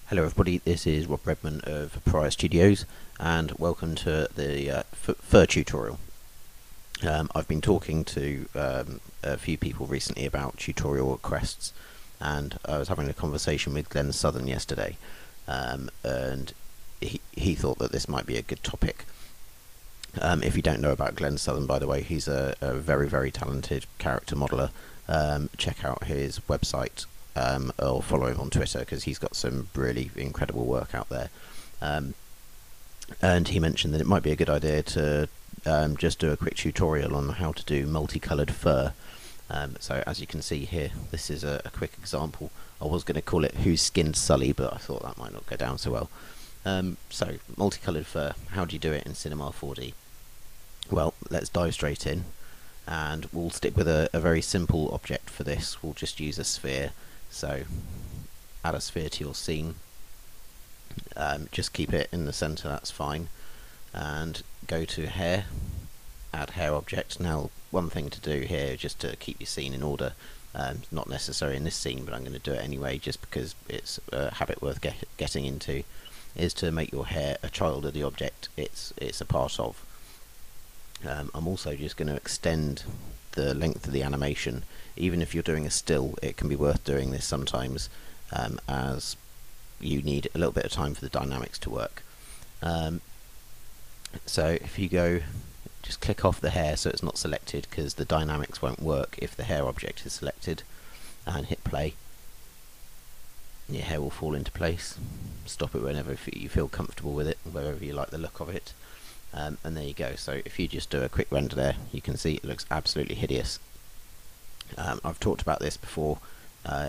Hello everybody, this is Rob Redman of Pariah Studios and welcome to the fur tutorial. I've been talking to a few people recently about tutorial requests, and I was having a conversation with Glenn Southern yesterday, and he thought that this might be a good topic. If you don't know about Glenn Southern, by the way, he's a very talented character modeler. Check out his website. Or follow him on Twitter because he's got some really incredible work out there. And he mentioned that it might be a good idea to just do a quick tutorial on how to do multicolored fur. So as you can see here, this is a quick example. I was going to call it Who Skinned Sully, but I thought that might not go down so well. So multicolored fur, how do you do it in Cinema 4D? Well, let's dive straight in, and we'll stick with a very simple object for this. We'll just use a sphere. So add a sphere to your scene, just keep it in the center, that's fine, and go to hair, add hair object. Now one thing to do here, just to keep your scene in order, not necessary in this scene but I'm going to do it anyway just because it's a habit worth getting into, is to make your hair a child of the object it's a part of. I'm also just going to extend the length of the animation. Even if you're doing a still, it can be worth doing this sometimes, as you need a little bit of time for the dynamics to work. So if you go, just click off the hair so it's not selected, because the dynamics won't work if the hair object is selected, and hit play. Your hair will fall into place. Stop it whenever you feel comfortable with it, wherever you like the look of it. And there you go. So if you just do a quick render there, you can see it looks absolutely hideous. I've talked about this before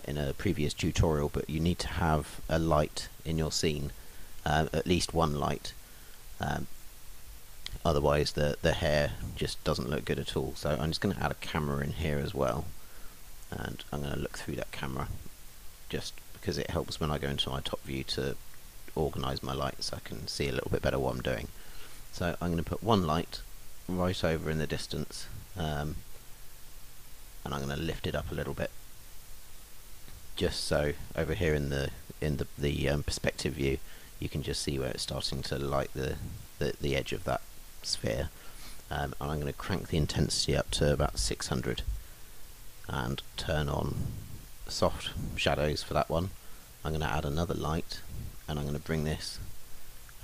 in a previous tutorial, but you need to have a light in your scene, at least one light, otherwise the hair just doesn't look good at all. So I'm just going to add a camera in here as well, and I'm going to look through that camera just because it helps when I go into my top view to organise my light so I can see a little bit better what I'm doing. So I'm going to put one light right over in the distance, and I'm going to lift it up a little bit, just so over here in the perspective view you can just see where it's starting to light the edge of that sphere. And I'm going to crank the intensity up to about 600 and turn on soft shadows for that one. I'm going to add another light, and I'm going to bring this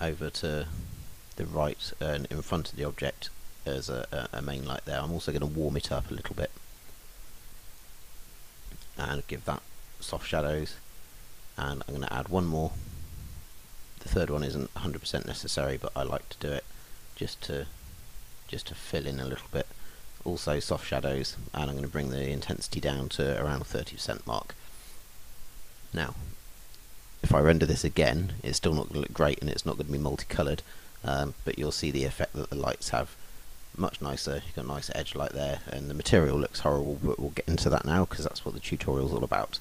over to the right and in front of the object as a main light there. I'm also going to warm it up a little bit and give that soft shadows, and I'm going to add one more. The third one isn't 100% necessary, but I like to do it just to fill in a little bit. Also soft shadows, and I'm going to bring the intensity down to around 30% mark. Now if I render this again, it's still not going to look great and it's not going to be multicolored, but you'll see the effect that the lights have. Much nicer. You've got a nice edge light there, and the material looks horrible, but we'll get into that now because that's what the tutorial is all about.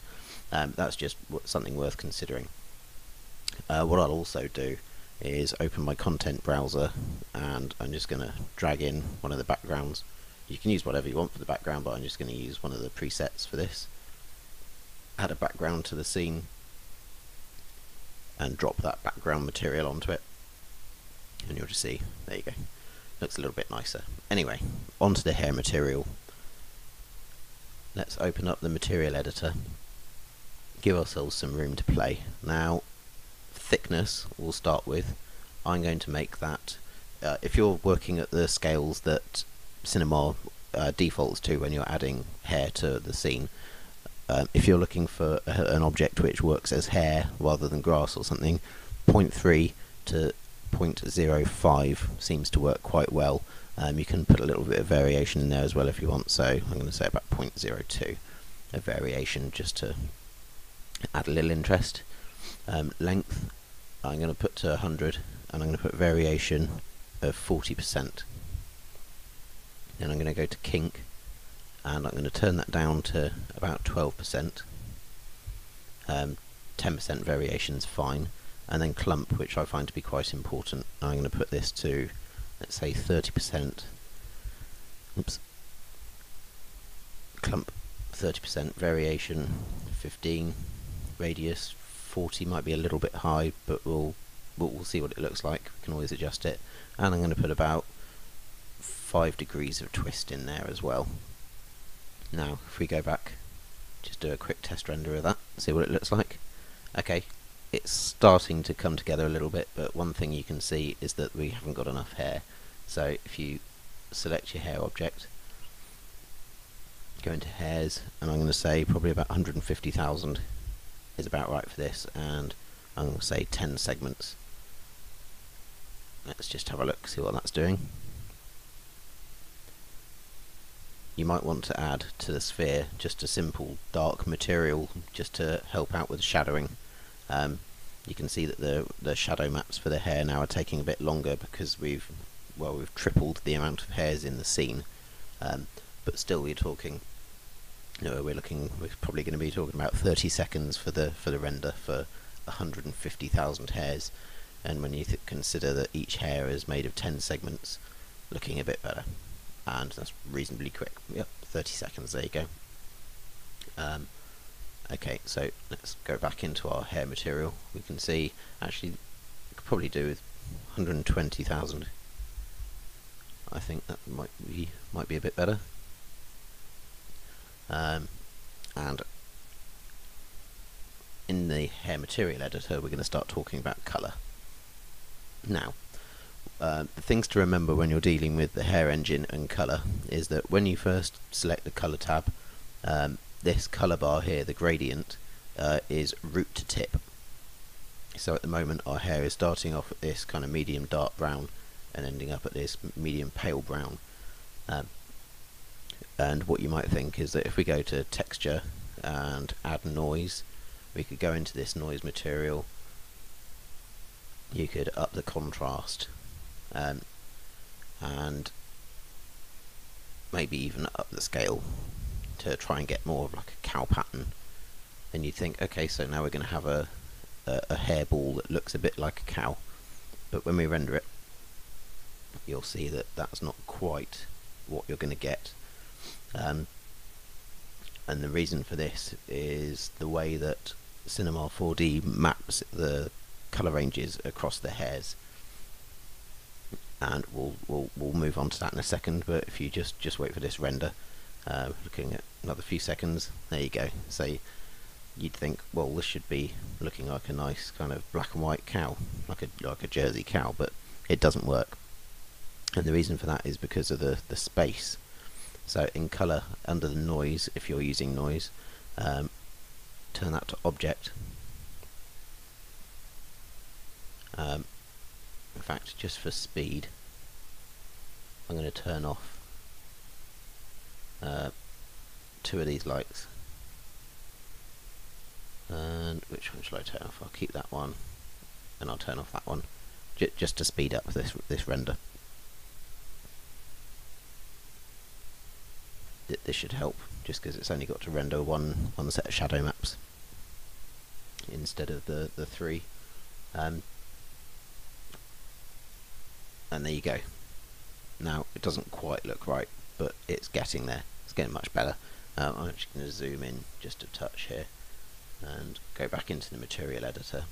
That's just something worth considering. What I'll also do is open my content browser, and I'm just going to drag in one of the backgrounds. You can use whatever you want for the background, but I'm just going to use one of the presets for this. Add a background to the scene and drop that background material onto it, and you'll just see, there you go, looks a little bit nicer. Anyway, onto the hair material. Let's open up the material editor, give ourselves some room to play. Now thickness we'll start with. I'm going to make that, if you're working at the scales that Cinema defaults to when you're adding hair to the scene, if you're looking for an object which works as hair rather than grass or something, 0.3 to 0.05 seems to work quite well. You can put a little bit of variation in there as well if you want, so I'm going to say about 0.02 of variation just to add a little interest. Length I'm going to put to 100, and I'm going to put variation of 40%. Then I'm going to go to kink, and I'm going to turn that down to about 12%. 10% variation is fine, and then clump, which I find to be quite important. I'm going to put this to, let's say, 30%, Oops. Clump 30%, variation 15, radius 40, might be a little bit high, but we'll see what it looks like. We can always adjust it. And I'm going to put about 5 degrees of twist in there as well. Now if we go back, just do a quick test render of that, see what it looks like. Okay, it's starting to come together a little bit, but one thing you can see is that we haven't got enough hair. So if you select your hair object, go into hairs, and I'm going to say probably about 150,000 is about right for this, and I'm going to say 10 segments. Let's just have a look, see what that's doing. You might want to add to the sphere just a simple dark material just to help out with shadowing. You can see that the shadow maps for the hair now are taking a bit longer because we've tripled the amount of hairs in the scene. But still, we're talking. We're probably going to be talking about 30 seconds for the render for 150,000 hairs, and when you consider that each hair is made of 10 segments, looking a bit better. And that's reasonably quick. Yep, 30 seconds, there you go. Okay, so let's go back into our hair material. We can see, actually, we could probably do with 120,000. I think that might be a bit better. And in the hair material editor, we're going to start talking about colour. Now, the things to remember when you're dealing with the hair engine and colour is that when you first select the colour tab, this colour bar here, the gradient, is root to tip. So at the moment our hair is starting off at this kind of medium dark brown and ending up at this medium pale brown. And what you might think is that if we go to texture and add noise, we could go into this noise material, you could up the contrast, and maybe even up the scale to try and get more of like a cow pattern. And you think, okay, so now we're going to have a hairball that looks a bit like a cow, but when we render it, you'll see that that's not quite what you're going to get. And the reason for this is the way that Cinema 4D maps the colour ranges across the hairs. And we'll move on to that in a second, but if you just wait for this render, looking at another few seconds, there you go. So you'd think, well, this should be looking like a nice kind of black and white cow, like a Jersey cow, but it doesn't work. And the reason for that is because of the space. So in colour, under the noise, if you're using noise, turn that to object. In fact, just for speed, I'm going to turn off 2 of these lights. And which one shall I turn off? I'll keep that one, and I'll turn off that one, just to speed up this render. This should help, just because it's only got to render one set of shadow maps instead of the 3. And there you go. Now it doesn't quite look right, but it's getting there. It's getting much better. I'm actually going to zoom in just a touch here and go back into the material editor.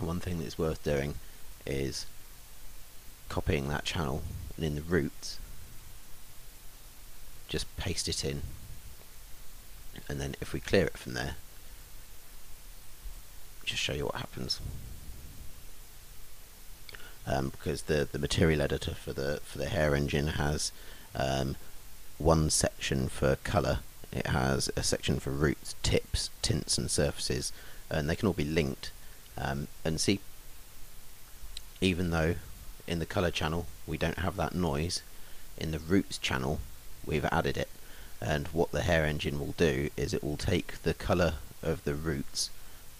One thing that's worth doing is copying that channel, and in the roots just paste it in, and then if we clear it from there, just show you what happens. Because the material editor for the hair engine has one section for colour, it has a section for roots, tips, tints and surfaces, and they can all be linked. And see, even though in the colour channel we don't have that noise, in the roots channel we've added it. And what the hair engine will do is it will take the colour of the roots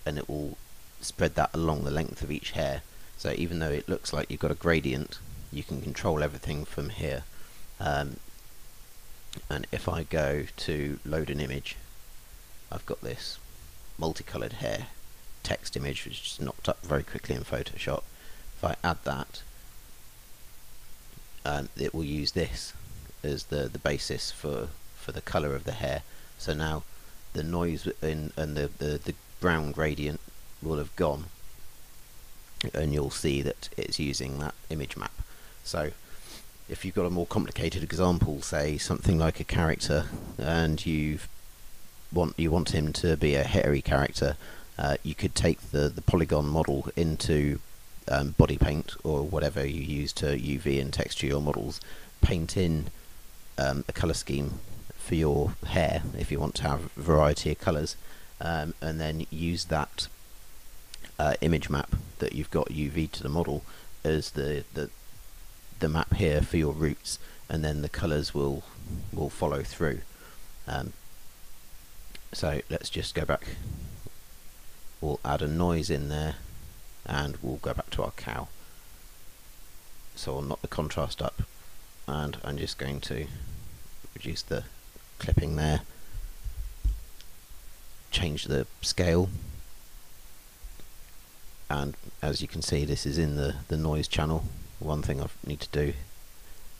and it will spread that along the length of each hair. So even though it looks like you've got a gradient, you can control everything from here. And if I go to load an image, I've got this multicolored hair text image, which is knocked up very quickly in Photoshop. If I add that, it will use this as the basis for the colour of the hair. So now the noise and the brown gradient will have gone, and you'll see that it's using that image map. So if you've got a more complicated example, say something like a character, and you want him to be a hairy character, you could take the polygon model into body paint or whatever you use to UV and texture your models, paint in a colour scheme for your hair if you want to have a variety of colours, and then use that image map that you've got UV to the model as the map here for your roots, and then the colours will follow through. So let's just go back. We'll add a noise in there, and we'll go back to our cow. So I'll knock the contrast up, and I'm just going to reduce the clipping there, change the scale, and as you can see, this is in the noise channel. One thing I need to do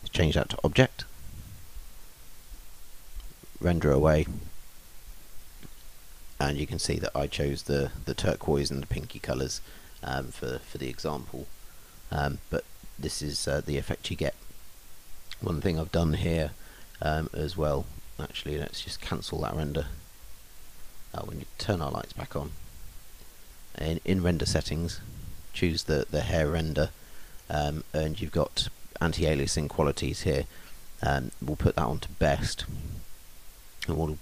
is change that to object, render away, and you can see that I chose the turquoise and the pinky colours for the example, but this is the effect you get. One thing I've done here as well, actually let's just cancel that render. When you turn our lights back on, in render settings, choose the hair render, and you've got anti-aliasing qualities here. We'll put that on to best, and we'll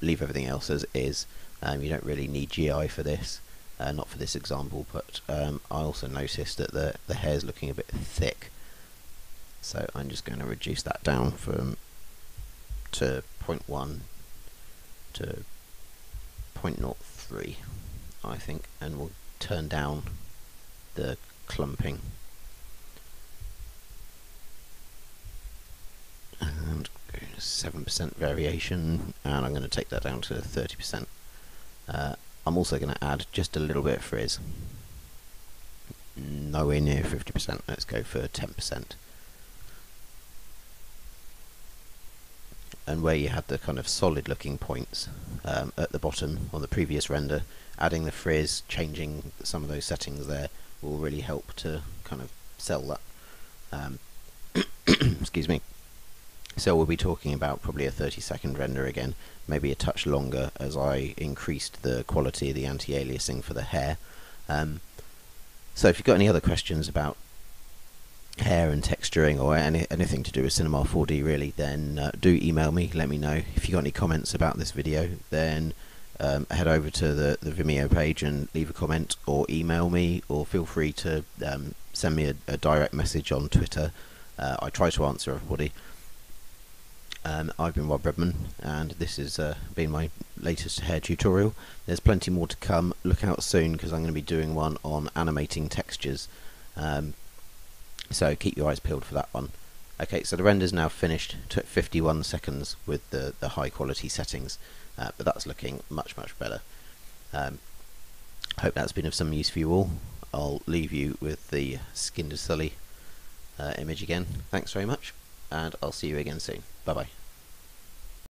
leave everything else as is. You don't really need GI for this, not for this example, but I also noticed that the hair is looking a bit thick, so I'm just going to reduce that down to 0.1 to 0.03, I think, and we'll turn down the clumping, and 7% variation, and I'm going to take that down to 30%. I'm also going to add just a little bit of frizz, nowhere near 50%, let's go for 10%. And where you had the kind of solid looking points at the bottom on the previous render, adding the frizz, changing some of those settings there will really help to kind of sell that. Excuse me. So we'll be talking about probably a 30-second render again, maybe a touch longer, as I increased the quality of the anti-aliasing for the hair. So if you've got any other questions about hair and texturing, or anything to do with Cinema 4D really, then do email me, let me know. If you've got any comments about this video, then head over to the Vimeo page and leave a comment, or email me, or feel free to send me a direct message on Twitter. I try to answer everybody. I've been Rob Redman, and this has been my latest hair tutorial. There's plenty more to come. Look out soon, because I'm going to be doing one on animating textures. So keep your eyes peeled for that one. Okay, so the render's now finished. Took 51 seconds with the high quality settings, but that's looking much better. Hope that's been of some use for you all. I'll leave you with the Skinned Sully image again. Thanks very much, and I'll see you again soon. Bye bye.